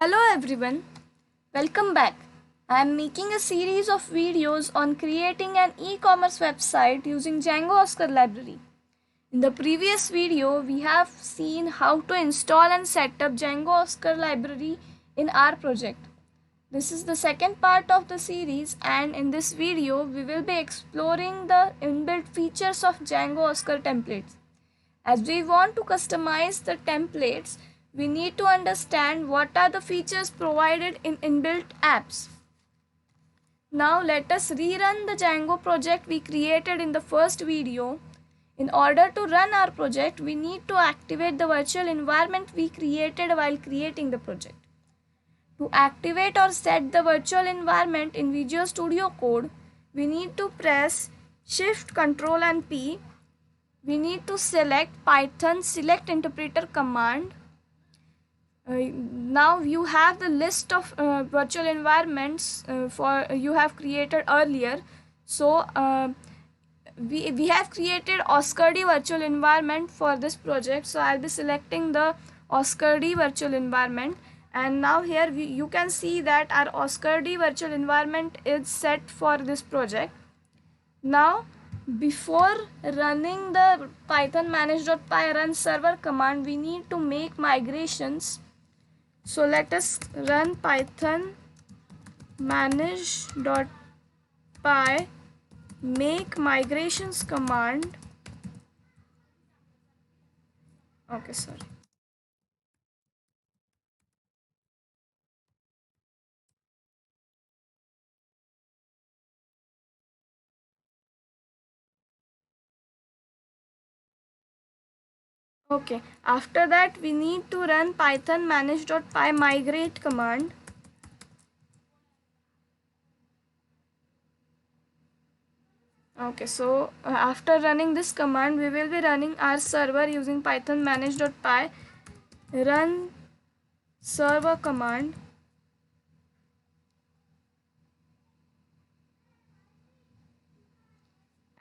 Hello everyone, welcome back. I am making a series of videos on creating an e-commerce website using Django Oscar library. In the previous video, we have seen how to install and set up Django Oscar library in our project. This is the second part of the series, and in this video, we will be exploring the inbuilt features of Django Oscar templates. As we want to customize the templates, we need to understand what are the features provided in inbuilt apps. Now let us rerun the Django project we created in the first video. In order to run our project, we need to activate the virtual environment we created while creating the project. To activate or set the virtual environment in Visual Studio Code, we need to press Shift, Ctrl and P. We need to select Python select interpreter command. Now you have the list of virtual environments you have created earlier. So we have created OscarD virtual environment for this project. So I'll be selecting the OscarD virtual environment, and now here you can see that our OscarD virtual environment is set for this project. Now before running the python manage.py run server command, we need to make migrations. So let us run python manage.py make migrations command. Okay, sorry. Okay, after that we need to run python manage.py migrate command. Okay, so after running this command, we will be running our server using python manage.py run server command.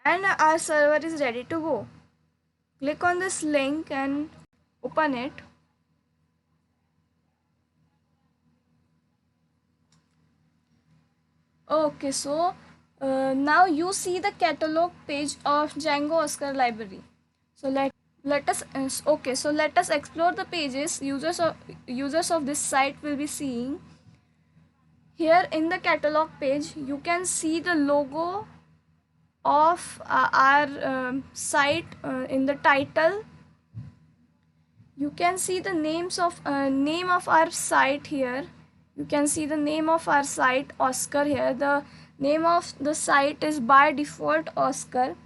And our server is ready to go. Click on this link and open it. Okay, so now you see the catalog page of Django Oscar library. So let us okay, so let us explore the pages users of this site will be seeing. Here in the catalog page, you can see the logo of our site in the title. You can see the name of our site here. You can see the name of our site Oscar here. The name of the site is by default Oscar.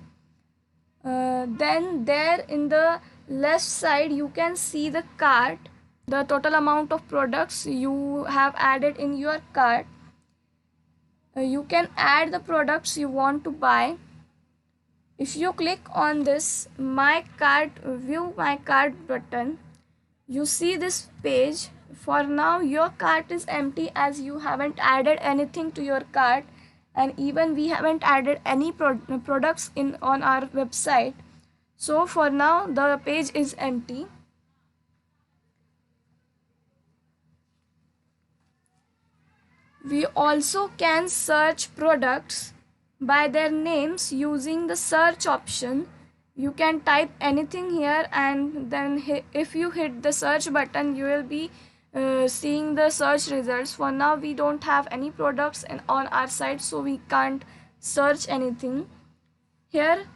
Then there in the left side you can see the cart, the total amount of products you have added in your cart. You can add the products you want to buy. If you click on this my cart view my cart button, you see this page. For now your cart is empty as you haven't added anything to your cart, and even we haven't added any products on our website. So for now the page is empty. We also can search products by their names using the search option. You can type anything here, and then if you hit the search button you will be seeing the search results. For now we don't have any products on our site, so we can't search anything. Here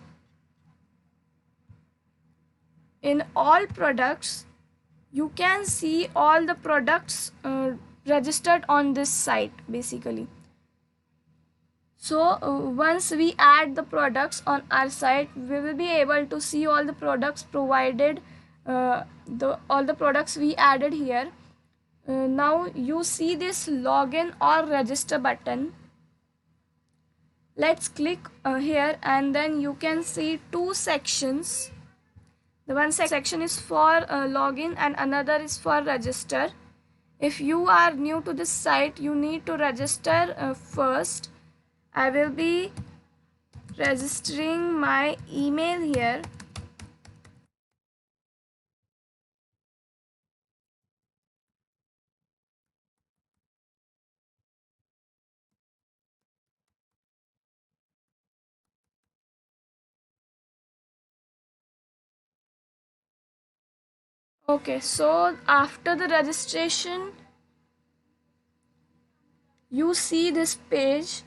in all products you can see all the products registered on this site basically. So once we add the products on our site, we will be able to see all the products provided, all the products we added here. Now you see this login or register button. Let's click here, and then you can see two sections. The one section is for login and another is for register. If you are new to this site, you need to register first. I will be registering my email here. Okay, so after the registration, you see this page.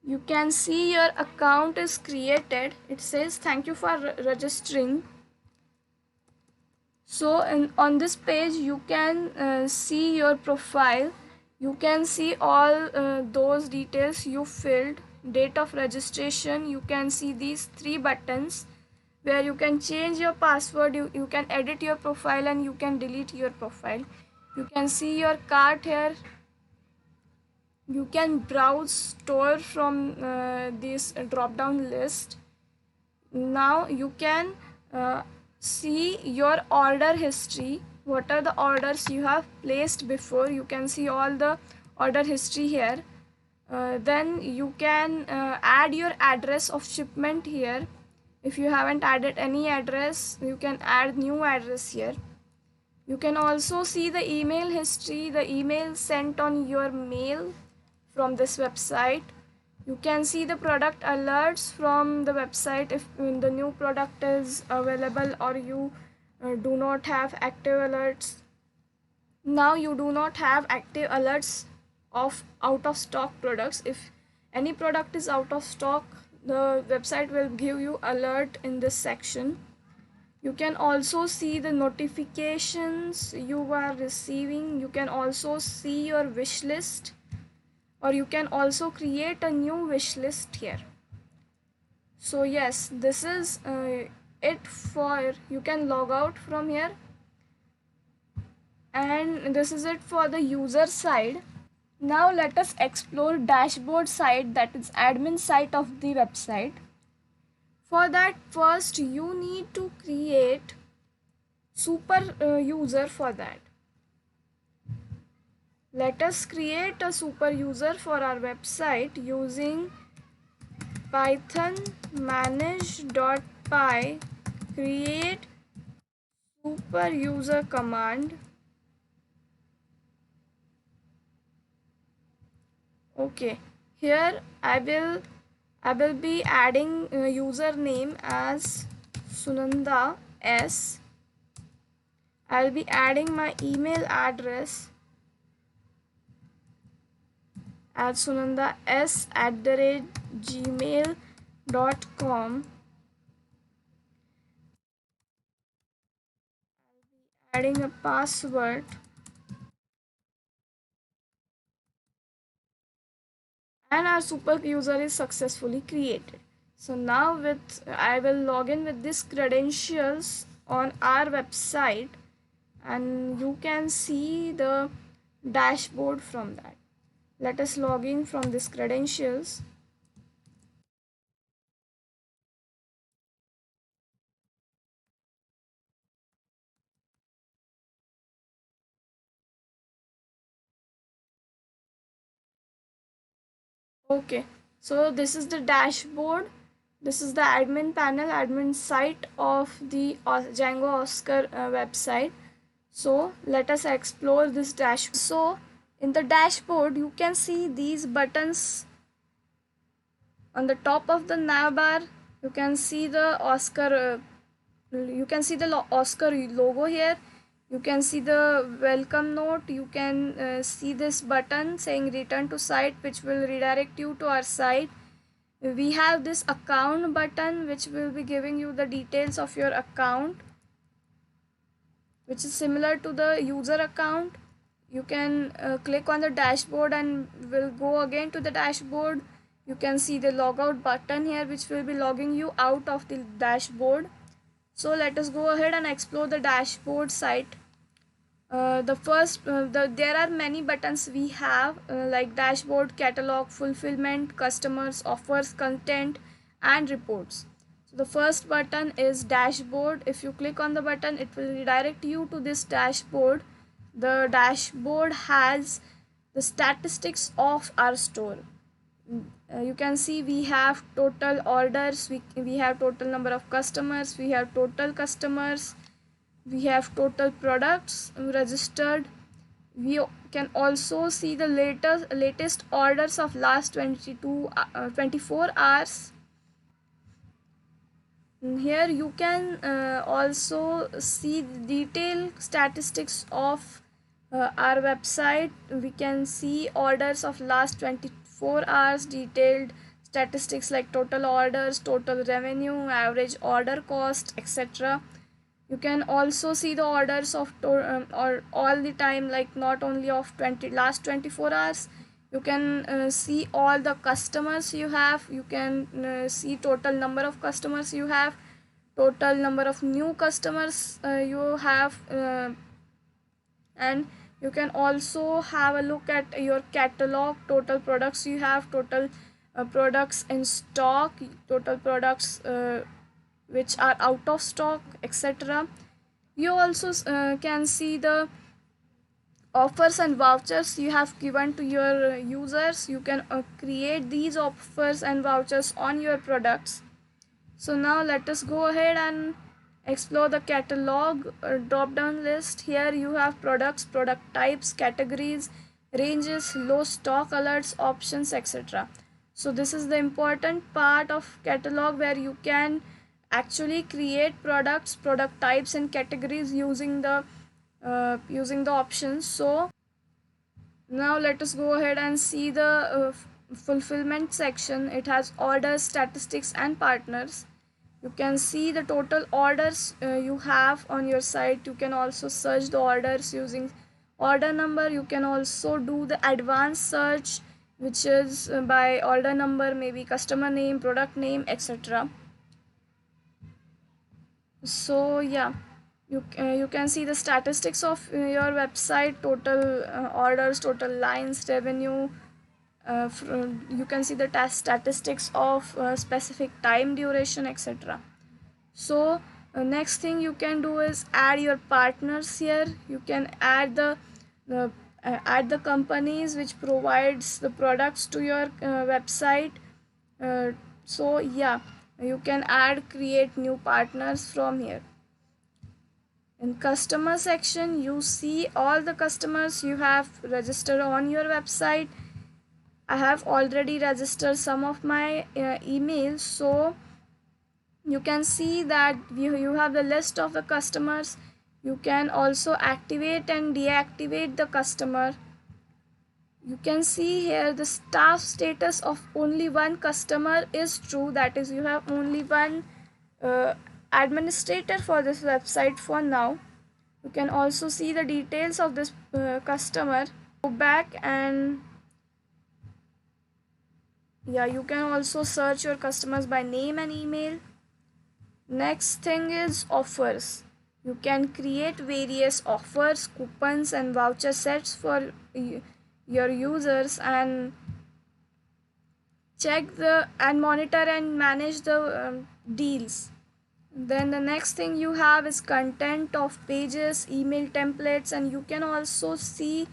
You can see your account is created. It says thank you for registering. So on this page you can see your profile. You can see all those details you filled, date of registration. You can see these three buttons where you can change your password, you can edit your profile, and you can delete your profile. You can see your cart here. You can browse store from this drop down list. Now you can see your order history. What are the orders you have placed before? You can see all the order history here. Then you can add your address of shipment here. If you haven't added any address, you can add new address here. You can also see the email history, the email sent on your mail from this website. You can see the product alerts from the website if the new product is available or you do not have active alerts. Now you do not have active alerts of out of stock products. If any product is out of stock, the website will give you alert in this section. You can also see the notifications you are receiving. You can also see your wish list, or you can also create a new wish list here. So yes, this is it for, you can log out from here, and this is it for the user side. Now let us explore dashboard side, that is admin side of the website. For that, first you need to create super user. For that, let us create a super user for our website using python manage.py create super user command. Okay, here I will be adding username as Sunanda S. I'll be adding my email address at sunandas@gmail.com. Adding a password, and our super user is successfully created. So now I will log in with these credentials on our website, and you can see the dashboard from that. Let us log in from these credentials. Okay, so this is the dashboard. This is the admin panel, admin site of the Django Oscar website. So let us explore this dashboard. So in the dashboard, you can see these buttons. On the top of the navbar, you can see the Oscar. You can see the Oscar logo here. You can see the welcome note. You can see this button saying return to site, which will redirect you to our site. We have this account button, which will be giving you the details of your account, which is similar to the user account. You can click on the dashboard and will go again to the dashboard. You can see the logout button here, which will be logging you out of the dashboard. So let us go ahead and explore the dashboard site. There are many buttons we have, like dashboard, catalog, fulfillment, customers, offers, content, and reports. So the first button is dashboard. If you click on the button, it will redirect you to this dashboard. The dashboard has the statistics of our store. You can see we have total orders, we have total number of customers, we have total customers, we have total products registered. We can also see the latest orders of last 24 hours. Here you can also see detailed statistics of our website. We can see orders of last 24 hours, detailed statistics like total orders, total revenue, average order cost, etc. You can also see the orders of or all the time, like not only of last 24 hours. You can see all the customers you have. You can see total number of customers you have, total number of new customers you have, and you can also have a look at your catalog, total products you have, total products in stock, total products which are out of stock, etc. You also can see the offers and vouchers you have given to your users. You can create these offers and vouchers on your products. So now let us go ahead and explore the catalog drop down list. Here you have products, product types, categories, ranges, low stock alerts, options, etc. So this is the important part of catalog, where you can actually create products, product types and categories using the options. So now let us go ahead and see the fulfillment section. It has orders, statistics and partners. You can see the total orders you have on your site. You can also search the orders using order number. You can also do the advanced search, which is by order number, maybe customer name, product name, etc. So yeah, you can see the statistics of your website, total orders, total lines, revenue. You can see the statistics of specific time duration, etc. So next thing you can do is add your partners. Here you can add the companies which provides the products to your website. So yeah, you can create new partners from here. In customer section, you see all the customers you have registered on your website. I have already registered some of my emails, so you can see that you have the list of the customers. You can also activate and deactivate the customer. You can see here the staff status of only one customer is true, that is you have only one administrator for this website for now. You can also see the details of this customer. Go back and yeah, you can also search your customers by name and email. Next thing is offers. You can create various offers, coupons and voucher sets for your users, and check and monitor and manage the deals. Then the next thing you have is content of pages, email templates, and you can also see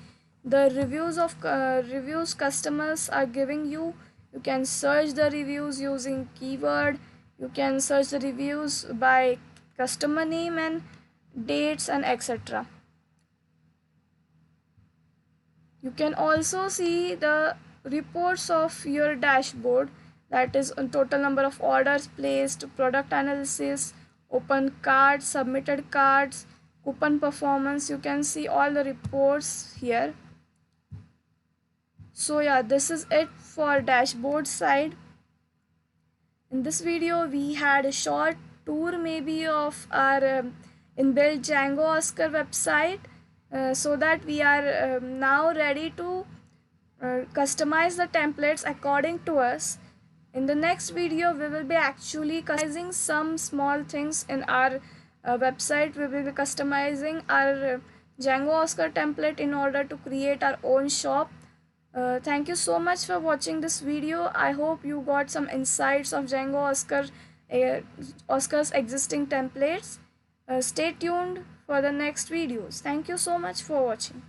the reviews customers are giving you. You can search the reviews using keyword. You can search the reviews by customer name and dates and etc. You can also see the reports of your dashboard, that is total number of orders placed, product analysis, open cards, submitted cards, coupon performance. You can see all the reports here. So yeah, this is it for dashboard side. In this video we had a short tour maybe of our inbuilt Django Oscar website, so that we are now ready to customize the templates according to us. In the next video we will be actually customizing some small things in our website. We will be customizing our Django Oscar template in order to create our own shop. Thank you so much for watching this video. I hope you got some insights of Django Oscar's existing templates. Stay tuned for the next videos. Thank you so much for watching.